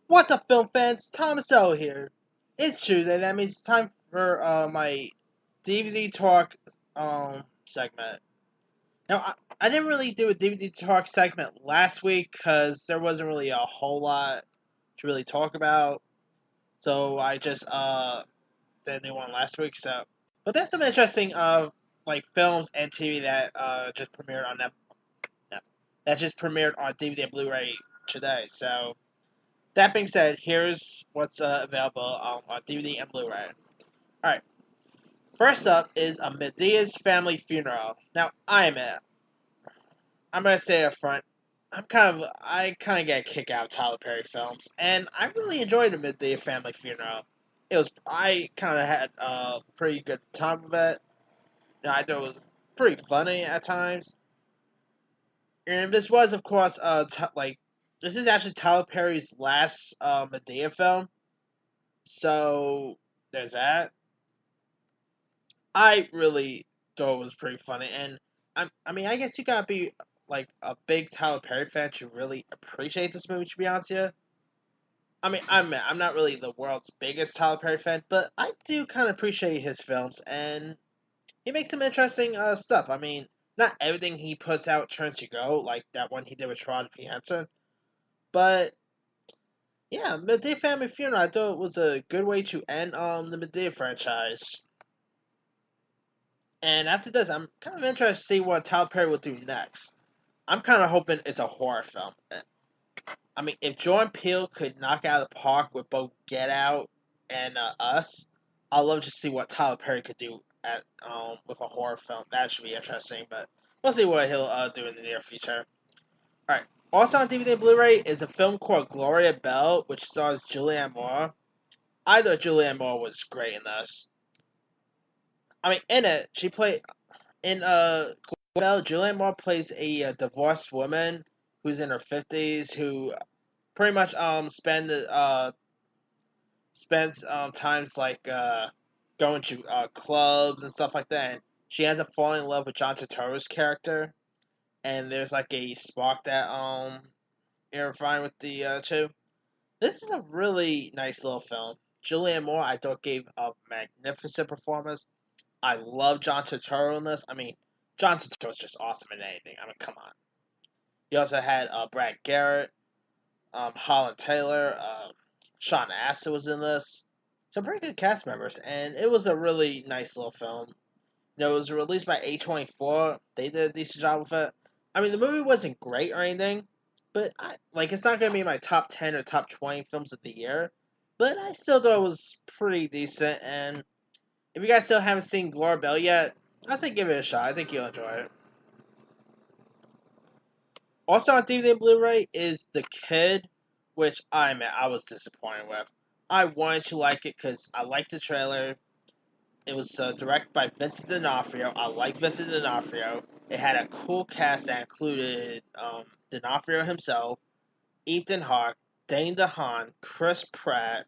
What's up, film fans? Thomas L here. It's Tuesday. That means it's time for my DVD talk segment. Now, I didn't really do a DVD talk segment last week because there wasn't really a whole lot to really talk about. So I just did a new one last week. But there's some interesting like films and TV that just premiered on that just premiered on DVD and Blu-ray today. So that being said, here's what's available on DVD and Blu-ray. Alright, first up is A Medea's Family Funeral. Now, I'm gonna say up front, I kind of get a kick out of Tyler Perry films, and I really enjoyed A Medea Family Funeral. I kind of had a pretty good time with it. I thought it was pretty funny at times. And this was, of course, this is actually Tyler Perry's last Medea film. So there's that. I really thought it was pretty funny, and I mean, I guess you gotta be like a big Tyler Perry fan to really appreciate this movie. To be honest, with you. I mean, I'm not really the world's biggest Tyler Perry fan, but I do kind of appreciate his films, and he makes some interesting stuff. I mean, not everything he puts out turns to go, like that one he did with Taraji P Henson, but yeah, Medea Family Funeral I thought was a good way to end the Medea franchise. And after this, I'm kind of interested to see what Tyler Perry will do next. I'm kind of hoping it's a horror film. I mean, if Jordan Peele could knock out of the park with both Get Out and Us, I'd love to see what Tyler Perry could do at with a horror film. That should be interesting, but we'll see what he'll do in the near future. All right. Also on DVD and Blu-ray is a film called Gloria Bell, which stars Julianne Moore. I thought Julianne Moore was great in this. I mean, in it, she played in well, Julianne Moore plays a divorced woman who's in her 50s who pretty much spends times like going to clubs and stuff like that. And she ends up falling in love with John Turturro's character, and there's like a spark that intertwined with the two. This is a really nice little film. Julianne Moore, I thought, gave a magnificent performance. I love John Turturro in this. I mean, John Turturro's just awesome in anything. I mean, come on. You also had Brad Garrett, Holland Taylor, Sean Astin was in this. Some pretty good cast members, and it was a really nice little film. It was released by A24. They did a decent job with it. I mean, the movie wasn't great or anything, but it's not gonna be my top 10 or top 20 films of the year. But I still thought it was pretty decent, and if you guys still haven't seen Gloria Bell yet, I think give it a shot. I think you'll enjoy it. Also on DVD and Blu-ray is The Kid, which I was disappointed with. I wanted to like it because I liked the trailer. It was directed by Vincent D'Onofrio. I like Vincent D'Onofrio. It had a cool cast that included D'Onofrio himself, Ethan Hawke, Dane DeHaan, Chris Pratt.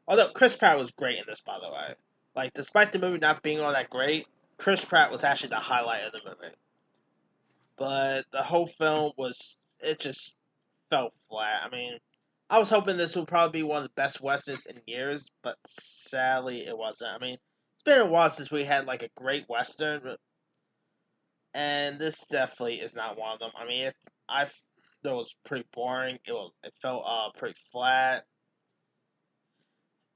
Although Chris Pratt was great in this, by the way. Like, despite the movie not being all that great, Chris Pratt was actually the highlight of the movie. But the whole film it just fell flat. I mean, I was hoping this would probably be one of the best westerns in years, but sadly it wasn't. I mean, it's been a while since we had like a great western, and this definitely is not one of them. I mean, I thought it was pretty boring. It felt pretty flat.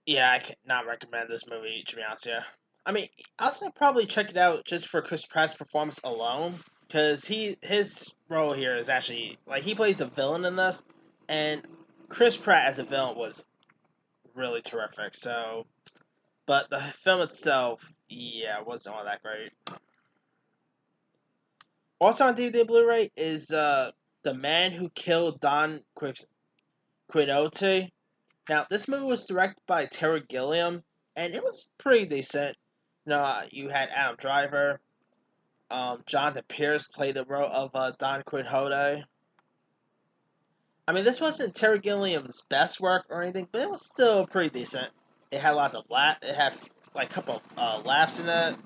Yeah, I cannot recommend this movie to be honest. Yeah, I mean, I'll say probably check it out just for Chris Pratt's performance alone, because his role here is actually like he plays a villain in this, and Chris Pratt as a villain was really terrific. So, but the film itself, yeah, wasn't all that great. Also on DVD and Blu-ray is The Man Who Killed Don Quixote. Now, this movie was directed by Terry Gilliam, and it was pretty decent. You had Adam Driver, Jonathan Pierce played the role of Don Quixote. I mean, this wasn't Terry Gilliam's best work or anything, but it was still pretty decent. It had lots of It had like a couple laughs in it.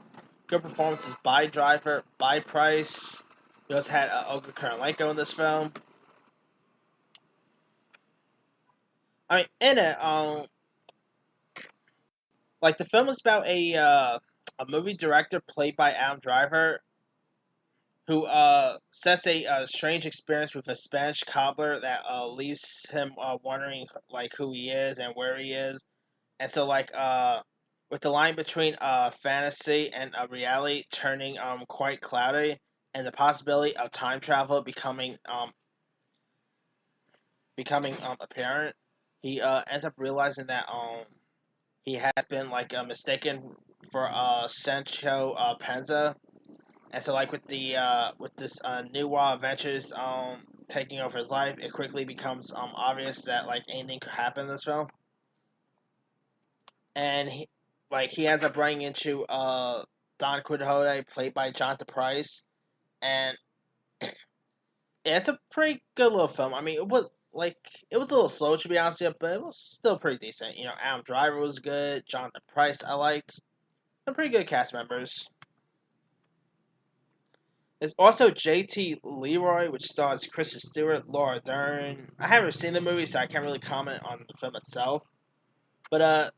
Good performances by Driver, by Price. We also had Olga Kurylenko in this film. I mean, in it, like the film is about a movie director played by Adam Driver who sets a strange experience with a Spanish cobbler that leaves him wondering like who he is and where he is, and so like with the line between fantasy and reality turning quite cloudy, and the possibility of time travel becoming apparent, he ends up realizing that he has been like mistaken for Sancho Panza. And so, like with this new adventures taking over his life, it quickly becomes obvious that like anything could happen in this film. And he ends up running into Don Quixote, played by Jonathan Price, and it's a pretty good little film. I mean, it was a little slow to be honest with you, but it was still pretty decent. You know, Adam Driver was good, Jonathan Price I liked, some pretty good cast members. There's also J.T. Leroy, which stars Kristen Stewart, Laura Dern. I haven't seen the movie, so I can't really comment on the film itself. But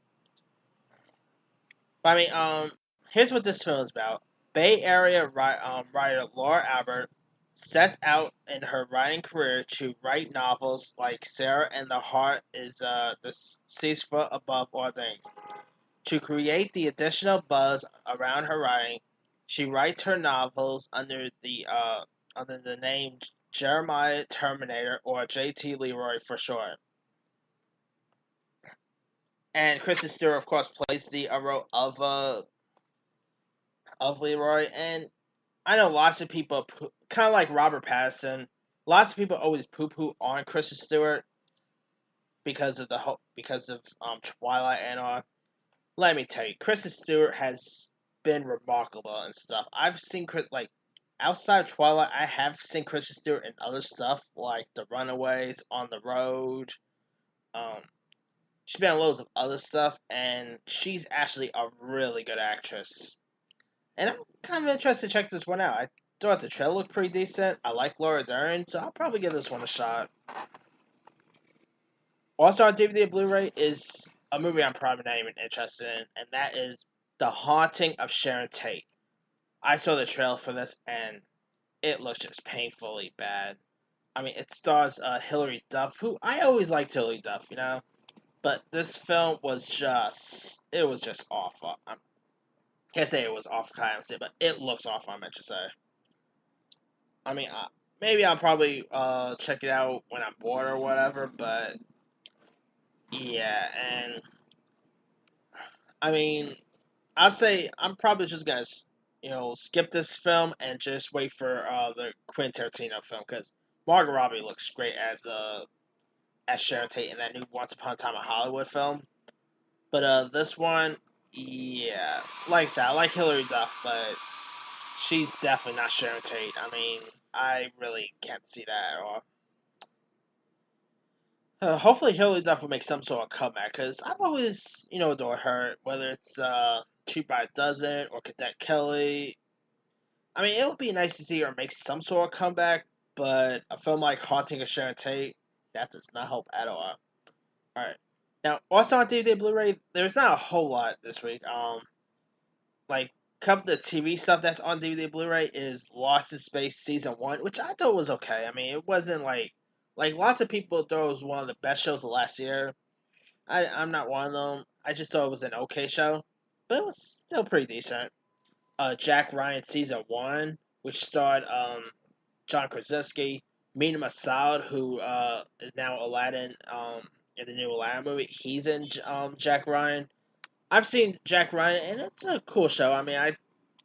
here's what this film is about. Bay Area writer Laura Albert sets out in her writing career to write novels like Sarah and the Heart is the 6 foot above all things. To create the additional buzz around her writing, she writes her novels under the name Jeremiah Terminator or J.T. Leroy for short. And Kristen Stewart, of course, plays the role of Leroy. And I know lots of people, kind of like Robert Pattinson, lots of people always poo poo on Kristen Stewart because of Twilight and all. Let me tell you, Kristen Stewart has been remarkable and stuff. I've seen like outside of Twilight, I have seen Kristen Stewart in other stuff like The Runaways, On the Road. Um, she's been in loads of other stuff, and she's actually a really good actress. And I'm kind of interested to check this one out. I thought the trailer looked pretty decent. I like Laura Dern, so I'll probably give this one a shot. Also on DVD and Blu-ray is a movie I'm probably not even interested in, and that is The Haunting of Sharon Tate. I saw the trailer for this, and it looks just painfully bad. I mean, it stars Hilary Duff, who I always liked Hilary Duff, you know? But this film it was just awful. I can't say it was awful, kind of say, but it looks awful, I meant to say. I mean, maybe I'll probably check it out when I'm bored or whatever, but yeah, and I mean, I'll say I'm probably just gonna, skip this film and just wait for the Quentin Tarantino film because Margot Robbie looks great as Sharon Tate in that new Once Upon a Time in Hollywood film. But this one, yeah, like I said, I like Hilary Duff, but she's definitely not Sharon Tate. I mean, I really can't see that at all. Hopefully, Hilary Duff will make some sort of comeback because I've always, adored her. Whether it's Cheap by a Dozen or Cadet Kelly. I mean, it would be nice to see her make some sort of comeback, but a film like Haunting of Sharon Tate, that does not help at all. Alright. Now, also on DVD Blu-ray, there's not a whole lot this week. Like, a couple of the TV stuff that's on DVD Blu-ray is Lost in Space Season 1, which I thought was okay. I mean, it wasn't like lots of people thought it was one of the best shows of last year. I'm not one of them. I just thought it was an okay show, but it was still pretty decent. Jack Ryan Season 1, which starred John Krasinski, Mina Massoud, who is now Aladdin in the new Aladdin movie. He's in Jack Ryan. I've seen Jack Ryan, and it's a cool show. I mean,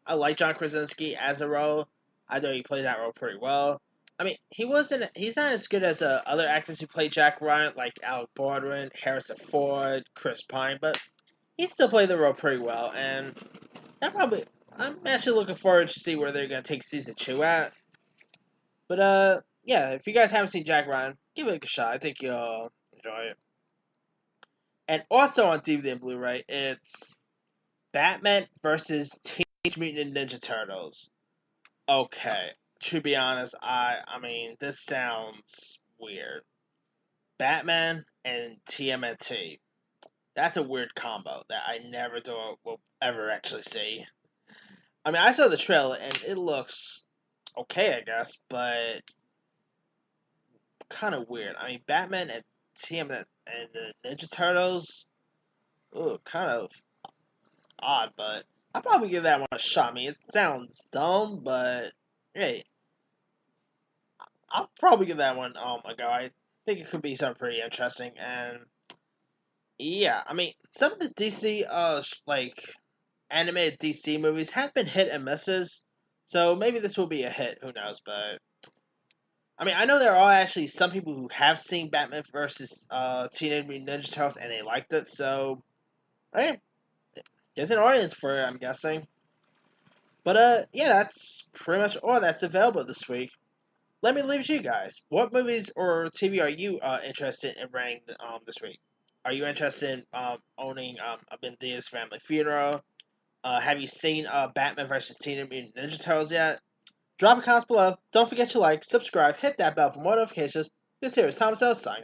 I like John Krasinski as a role. I know he played that role pretty well. I mean, he's not as good as other actors who play Jack Ryan, like Alec Baldwin, Harrison Ford, Chris Pine, but he still played the role pretty well, and I'm actually looking forward to see where they're gonna take season 2 at. But yeah, if you guys haven't seen Jack Ryan, give it a shot. I think you'll enjoy it. And also on DVD and Blu-ray, it's Batman versus Teenage Mutant Ninja Turtles. Okay, to be honest, I mean this sounds weird. Batman and TMNT. That's a weird combo that I never thought we'll ever actually see. I mean, I saw the trailer and it looks okay, I guess, but kind of weird. I mean, Batman and TMNT and the Ninja Turtles, ooh, kind of odd, but I'll probably give that one a shot. I mean, it sounds dumb, but hey, I'll probably give that one a go. I think it could be something pretty interesting, and yeah, I mean, some of the DC like animated DC movies have been hit and misses, so maybe this will be a hit. Who knows? But I mean, I know there are actually some people who have seen Batman versus Teenage Mutant Ninja Turtles and they liked it, so hey, there's an audience for it, I'm guessing. But yeah, that's pretty much all that's available this week. Let me leave it to you guys. What movies or TV are you interested in renting this week? Are you interested in owning a Bendia's Family Funeral? Have you seen Batman vs. Teenage Mutant Ninja Turtles yet? Drop a comment below. Don't forget to like, subscribe, hit that bell for more notifications. This here is Thomas L. signing